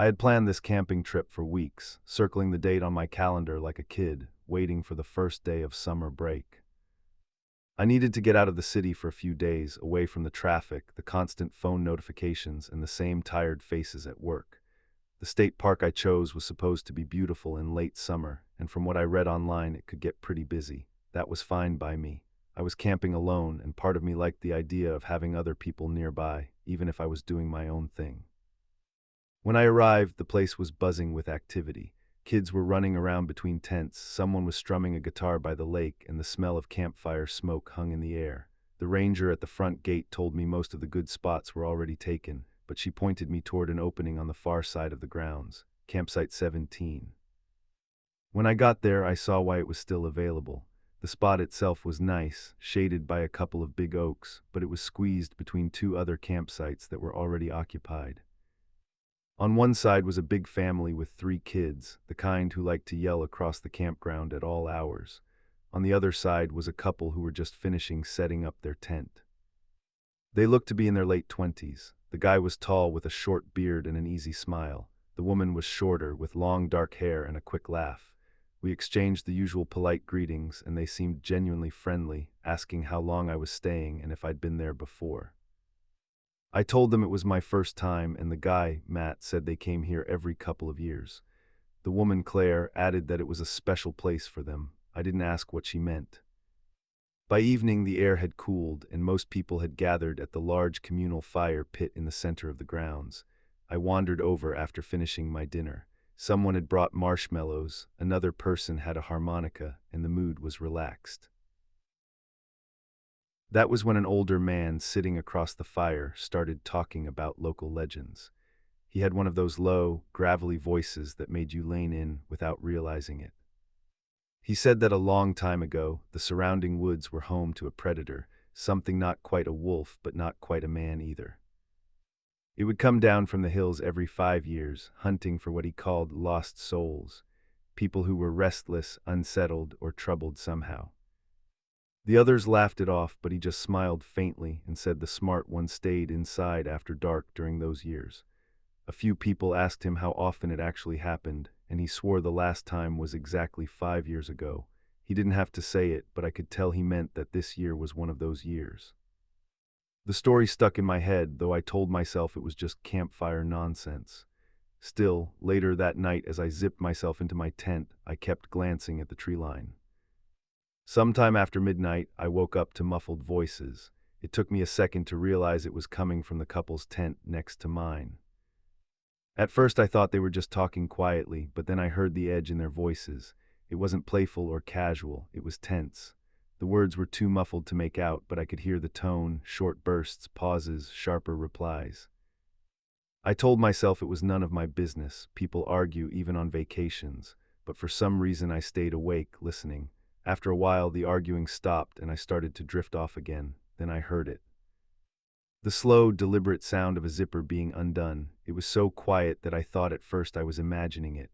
I had planned this camping trip for weeks, circling the date on my calendar like a kid, waiting for the first day of summer break. I needed to get out of the city for a few days, away from the traffic, the constant phone notifications, and the same tired faces at work. The state park I chose was supposed to be beautiful in late summer, and from what I read online, it could get pretty busy. That was fine by me. I was camping alone, and part of me liked the idea of having other people nearby, even if I was doing my own thing. When I arrived, the place was buzzing with activity. Kids were running around between tents, someone was strumming a guitar by the lake, and the smell of campfire smoke hung in the air. The ranger at the front gate told me most of the good spots were already taken, but she pointed me toward an opening on the far side of the grounds, campsite 17. When I got there, I saw why it was still available. The spot itself was nice, shaded by a couple of big oaks, but it was squeezed between two other campsites that were already occupied. On one side was a big family with 3 kids, the kind who liked to yell across the campground at all hours. On the other side was a couple who were just finishing setting up their tent. They looked to be in their late 20s. The guy was tall with a short beard and an easy smile. The woman was shorter, with long dark hair and a quick laugh. We exchanged the usual polite greetings, and they seemed genuinely friendly, asking how long I was staying and if I'd been there before. I told them it was my first time, and the guy, Matt, said they came here every couple of years. The woman, Claire, added that it was a special place for them. I didn't ask what she meant. By evening, the air had cooled, and most people had gathered at the large communal fire pit in the center of the grounds. I wandered over after finishing my dinner. Someone had brought marshmallows, another person had a harmonica, and the mood was relaxed. That was when an older man sitting across the fire started talking about local legends. He had one of those low, gravelly voices that made you lean in without realizing it. He said that a long time ago, the surrounding woods were home to a predator, something not quite a wolf but not quite a man either. It would come down from the hills every 5 years, hunting for what he called lost souls, people who were restless, unsettled, or troubled somehow. The others laughed it off, but he just smiled faintly and said the smart one stayed inside after dark during those years. A few people asked him how often it actually happened, and he swore the last time was exactly 5 years ago. He didn't have to say it, but I could tell he meant that this year was one of those years. The story stuck in my head, though I told myself it was just campfire nonsense. Still, later that night as I zipped myself into my tent, I kept glancing at the tree line. Sometime after midnight, I woke up to muffled voices. It took me a second to realize it was coming from the couple's tent next to mine. At first I thought they were just talking quietly, but then I heard the edge in their voices. It wasn't playful or casual, it was tense. The words were too muffled to make out, but I could hear the tone, short bursts, pauses, sharper replies. I told myself it was none of my business. People argue even on vacations, but for some reason I stayed awake, listening. After a while, the arguing stopped and I started to drift off again. Then I heard it. The slow, deliberate sound of a zipper being undone. It was so quiet that I thought at first I was imagining it.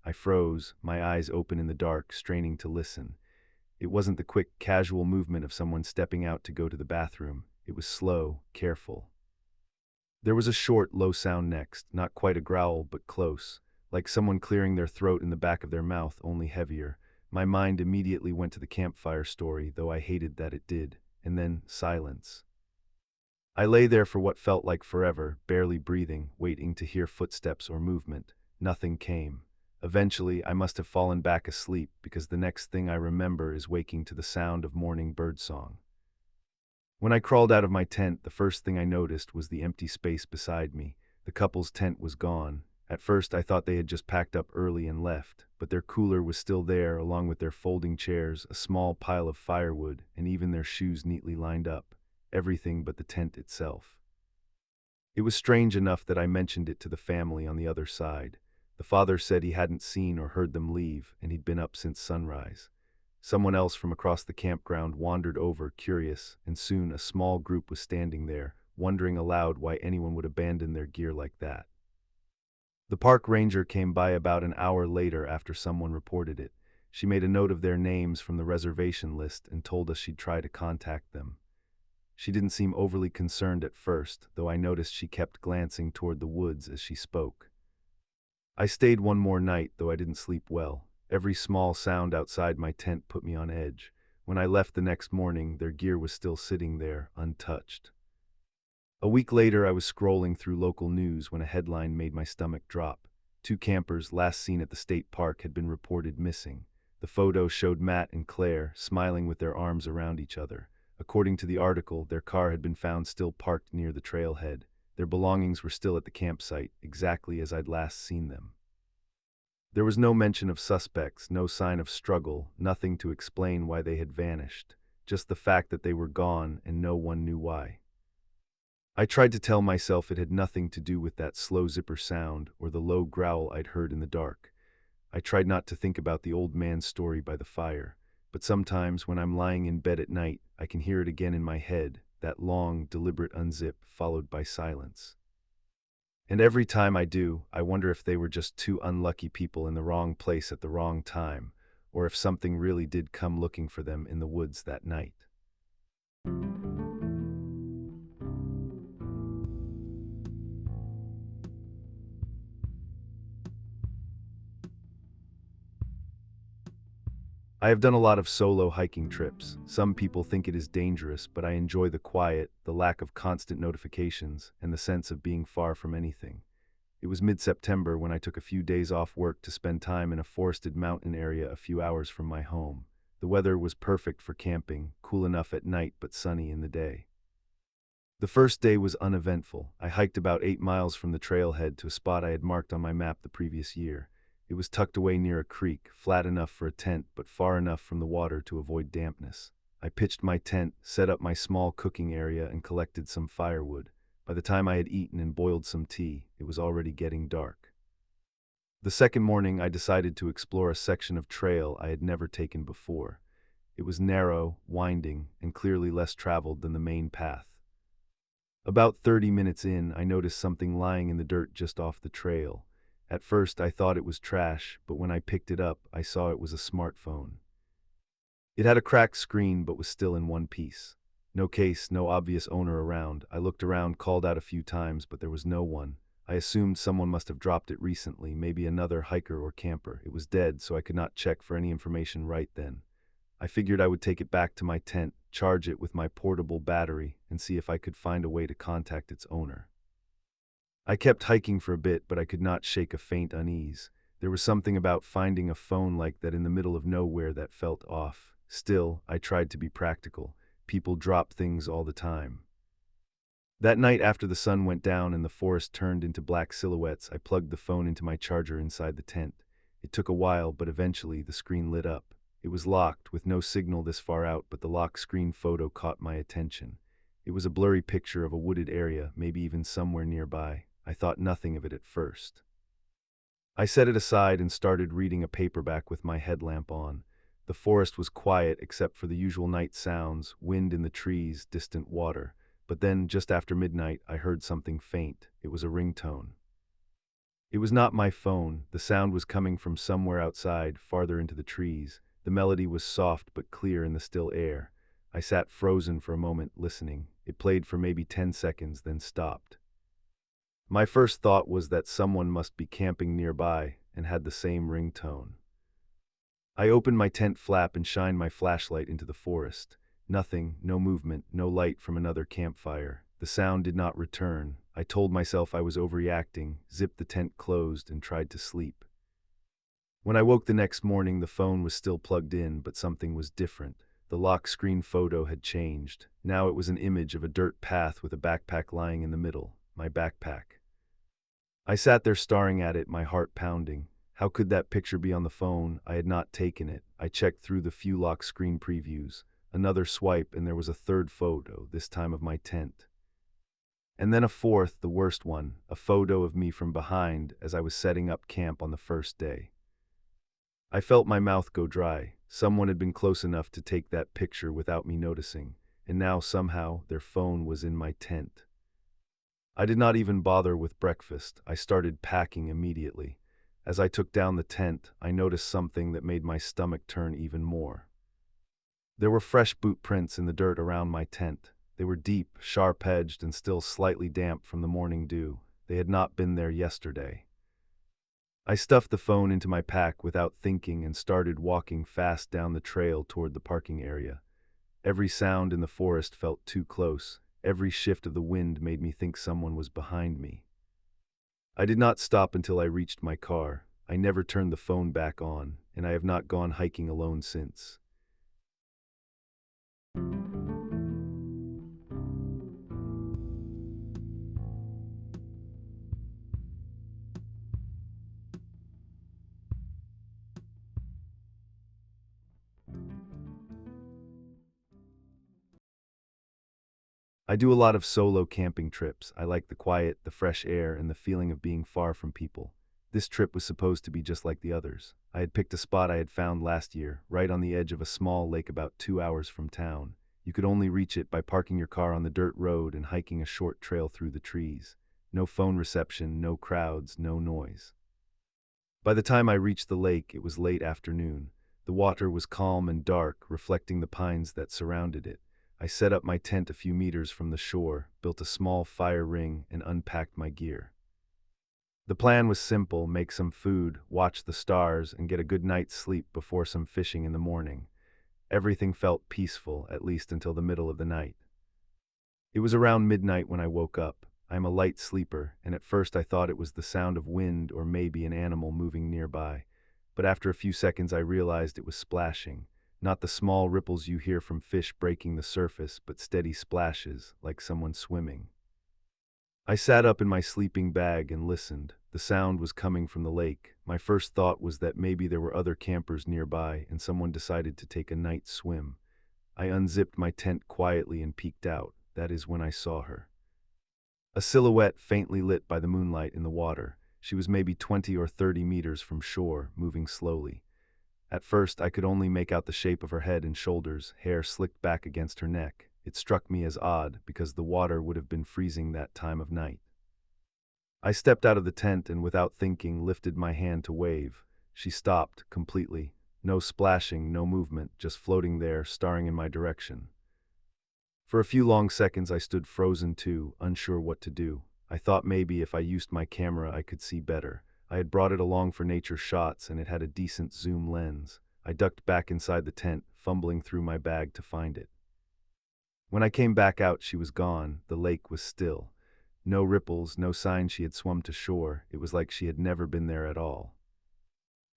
I froze, my eyes open in the dark, straining to listen. It wasn't the quick, casual movement of someone stepping out to go to the bathroom. It was slow, careful. There was a short, low sound next, not quite a growl, but close, like someone clearing their throat in the back of their mouth, only heavier. My mind immediately went to the campfire story, though I hated that it did, and then silence. I lay there for what felt like forever, barely breathing, waiting to hear footsteps or movement. Nothing came. Eventually, I must have fallen back asleep, because the next thing I remember is waking to the sound of morning birdsong. When I crawled out of my tent, the first thing I noticed was the empty space beside me. The couple's tent was gone. At first, I thought they had just packed up early and left, but their cooler was still there, along with their folding chairs, a small pile of firewood, and even their shoes neatly lined up. Everything but the tent itself. It was strange enough that I mentioned it to the family on the other side. The father said he hadn't seen or heard them leave, and he'd been up since sunrise. Someone else from across the campground wandered over, curious, and soon a small group was standing there, wondering aloud why anyone would abandon their gear like that. The park ranger came by about an hour later after someone reported it. She made a note of their names from the reservation list and told us she'd try to contact them. She didn't seem overly concerned at first, though I noticed she kept glancing toward the woods as she spoke. I stayed one more night, though I didn't sleep well. Every small sound outside my tent put me on edge. When I left the next morning, their gear was still sitting there, untouched. A week later, I was scrolling through local news when a headline made my stomach drop. Two campers, last seen at the state park, had been reported missing. The photo showed Matt and Claire smiling with their arms around each other. According to the article, their car had been found still parked near the trailhead. Their belongings were still at the campsite, exactly as I'd last seen them. There was no mention of suspects, no sign of struggle, nothing to explain why they had vanished. Just the fact that they were gone and no one knew why. I tried to tell myself it had nothing to do with that slow zipper sound or the low growl I'd heard in the dark. I tried not to think about the old man's story by the fire, but sometimes when I'm lying in bed at night, I can hear it again in my head, that long, deliberate unzip followed by silence. And every time I do, I wonder if they were just two unlucky people in the wrong place at the wrong time, or if something really did come looking for them in the woods that night. I have done a lot of solo hiking trips. Some people think it is dangerous, but I enjoy the quiet, the lack of constant notifications, and the sense of being far from anything. It was mid-September when I took a few days off work to spend time in a forested mountain area a few hours from my home. The weather was perfect for camping, cool enough at night but sunny in the day. The first day was uneventful. I hiked about 8 miles from the trailhead to a spot I had marked on my map the previous year. It was tucked away near a creek, flat enough for a tent but far enough from the water to avoid dampness. I pitched my tent, set up my small cooking area, and collected some firewood. By the time I had eaten and boiled some tea, it was already getting dark. The second morning, I decided to explore a section of trail I had never taken before. It was narrow, winding, and clearly less traveled than the main path. About 30 minutes in, I noticed something lying in the dirt just off the trail. At first, I thought it was trash, but when I picked it up, I saw it was a smartphone. It had a cracked screen but was still in one piece. No case, no obvious owner around. I looked around, called out a few times, but there was no one. I assumed someone must have dropped it recently, maybe another hiker or camper. It was dead, so I could not check for any information right then. I figured I would take it back to my tent, charge it with my portable battery, and see if I could find a way to contact its owner. I kept hiking for a bit, but I could not shake a faint unease. There was something about finding a phone like that in the middle of nowhere that felt off. Still, I tried to be practical. People drop things all the time. That night after the sun went down and the forest turned into black silhouettes, I plugged the phone into my charger inside the tent. It took a while, but eventually the screen lit up. It was locked, with no signal this far out, but the lock screen photo caught my attention. It was a blurry picture of a wooded area, maybe even somewhere nearby. I thought nothing of it at first. I set it aside and started reading a paperback with my headlamp on. The forest was quiet except for the usual night sounds, wind in the trees, distant water. But then, just after midnight, I heard something faint. It was a ringtone. It was not my phone. The sound was coming from somewhere outside, farther into the trees. The melody was soft but clear in the still air. I sat frozen for a moment, listening. It played for maybe 10 seconds, then stopped. My first thought was that someone must be camping nearby and had the same ringtone. I opened my tent flap and shined my flashlight into the forest. Nothing, no movement, no light from another campfire. The sound did not return. I told myself I was overreacting, zipped the tent closed, and tried to sleep. When I woke the next morning, the phone was still plugged in, but something was different. The lock screen photo had changed. Now it was an image of a dirt path with a backpack lying in the middle. My backpack. I sat there staring at it, my heart pounding. How could that picture be on the phone? I had not taken it. I checked through the few lock screen previews. Another swipe, and there was a third photo, this time of my tent. And then a fourth, the worst one, a photo of me from behind as I was setting up camp on the first day. I felt my mouth go dry. Someone had been close enough to take that picture without me noticing, and now somehow their phone was in my tent. I did not even bother with breakfast. I started packing immediately. As I took down the tent, I noticed something that made my stomach turn even more. There were fresh boot prints in the dirt around my tent. They were deep, sharp-edged, and still slightly damp from the morning dew. They had not been there yesterday. I stuffed the phone into my pack without thinking and started walking fast down the trail toward the parking area. Every sound in the forest felt too close. Every shift of the wind made me think someone was behind me. I did not stop until I reached my car. I never turned the phone back on, and I have not gone hiking alone since. I do a lot of solo camping trips. I like the quiet, the fresh air, and the feeling of being far from people. This trip was supposed to be just like the others. I had picked a spot I had found last year, right on the edge of a small lake about 2 hours from town. You could only reach it by parking your car on the dirt road and hiking a short trail through the trees. No phone reception, no crowds, no noise. By the time I reached the lake, it was late afternoon. The water was calm and dark, reflecting the pines that surrounded it. I set up my tent a few meters from the shore, built a small fire ring, and unpacked my gear. The plan was simple: make some food, watch the stars, and get a good night's sleep before some fishing in the morning. Everything felt peaceful, at least until the middle of the night. It was around midnight when I woke up. I am a light sleeper, and at first I thought it was the sound of wind or maybe an animal moving nearby. But after a few seconds I realized it was splashing. Not the small ripples you hear from fish breaking the surface, but steady splashes, like someone swimming. I sat up in my sleeping bag and listened. The sound was coming from the lake. My first thought was that maybe there were other campers nearby and someone decided to take a night swim. I unzipped my tent quietly and peeked out. That is when I saw her. A silhouette faintly lit by the moonlight in the water. She was maybe 20 or 30 meters from shore, moving slowly. At first, I could only make out the shape of her head and shoulders, hair slicked back against her neck. It struck me as odd, because the water would have been freezing that time of night. I stepped out of the tent and, without thinking, lifted my hand to wave. She stopped, completely. No splashing, no movement, just floating there, staring in my direction. For a few long seconds I stood frozen too, unsure what to do. I thought maybe if I used my camera I could see better. I had brought it along for nature shots and it had a decent zoom lens. I ducked back inside the tent, fumbling through my bag to find it. When I came back out, she was gone. The lake was still. No ripples, no sign she had swum to shore. It was like she had never been there at all.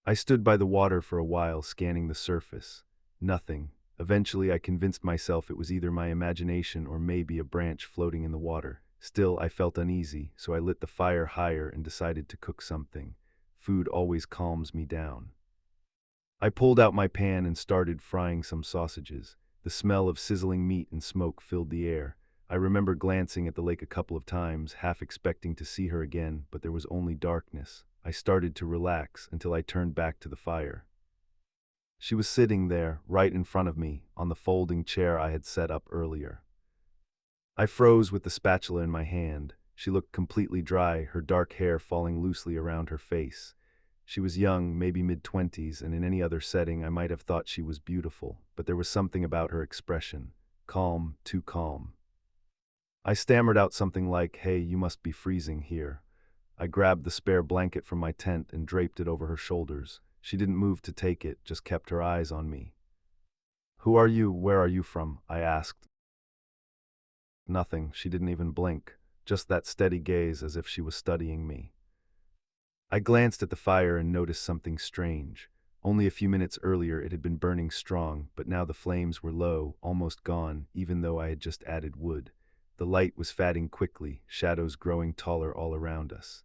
I stood by the water for a while, scanning the surface. Nothing. Eventually, I convinced myself it was either my imagination or maybe a branch floating in the water. Still, I felt uneasy, so I lit the fire higher and decided to cook something. Food always calms me down. I pulled out my pan and started frying some sausages. The smell of sizzling meat and smoke filled the air. I remember glancing at the lake a couple of times, half expecting to see her again, but there was only darkness. I started to relax until I turned back to the fire. She was sitting there, right in front of me, on the folding chair I had set up earlier. I froze with the spatula in my hand. She looked completely dry, her dark hair falling loosely around her face. She was young, maybe mid-20s, and in any other setting I might have thought she was beautiful, but there was something about her expression. Calm, too calm. I stammered out something like, "Hey, you must be freezing here." I grabbed the spare blanket from my tent and draped it over her shoulders. She didn't move to take it, just kept her eyes on me. "Who are you? Where are you from?" I asked. Nothing. She didn't even blink, just that steady gaze as if she was studying me. I glanced at the fire and noticed something strange. Only a few minutes earlier it had been burning strong, but now the flames were low, almost gone, even though I had just added wood. The light was fading quickly, shadows growing taller all around us.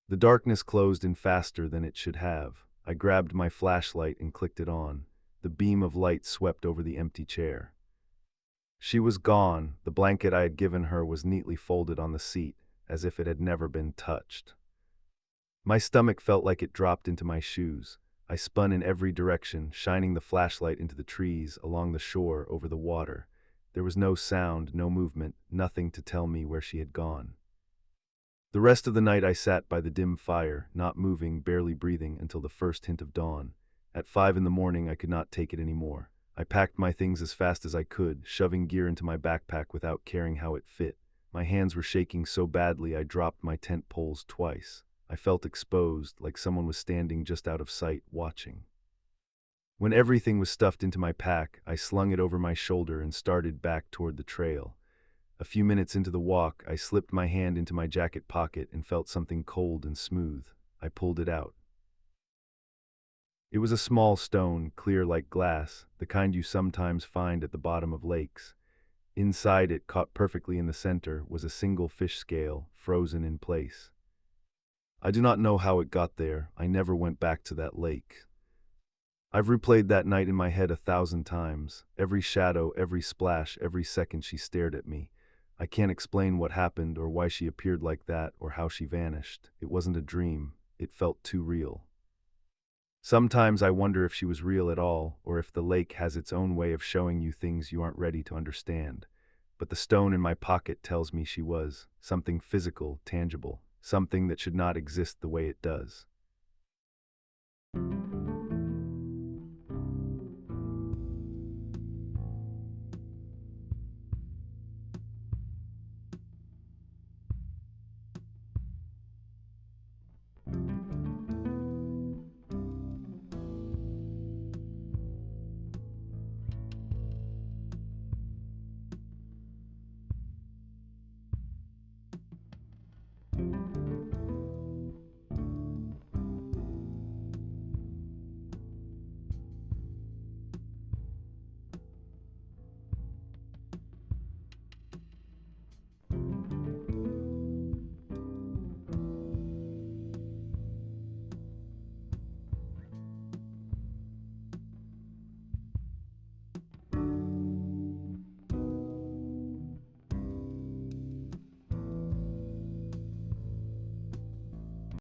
The darkness closed in faster than it should have. I grabbed my flashlight and clicked it on. The beam of light swept over the empty chair. She was gone. The blanket I had given her was neatly folded on the seat, as if it had never been touched. My stomach felt like it dropped into my shoes. I spun in every direction, shining the flashlight into the trees, along the shore, over the water. There was no sound, no movement, nothing to tell me where she had gone. The rest of the night I sat by the dim fire, not moving, barely breathing, until the first hint of dawn. At 5 in the morning I could not take it anymore. I packed my things as fast as I could, shoving gear into my backpack without caring how it fit. My hands were shaking so badly I dropped my tent poles twice. I felt exposed, like someone was standing just out of sight, watching. When everything was stuffed into my pack, I slung it over my shoulder and started back toward the trail. A few minutes into the walk, I slipped my hand into my jacket pocket and felt something cold and smooth. I pulled it out. It was a small stone, clear like glass, the kind you sometimes find at the bottom of lakes. Inside it, caught perfectly in the center, was a single fish scale, frozen in place. I do not know how it got there. I never went back to that lake. I've replayed that night in my head 1,000 times. Every shadow, every splash, every second she stared at me. I can't explain what happened or why she appeared like that or how she vanished. It wasn't a dream. It felt too real. Sometimes I wonder if she was real at all, or if the lake has its own way of showing you things you aren't ready to understand. But the stone in my pocket tells me she was something physical, tangible, something that should not exist the way it does.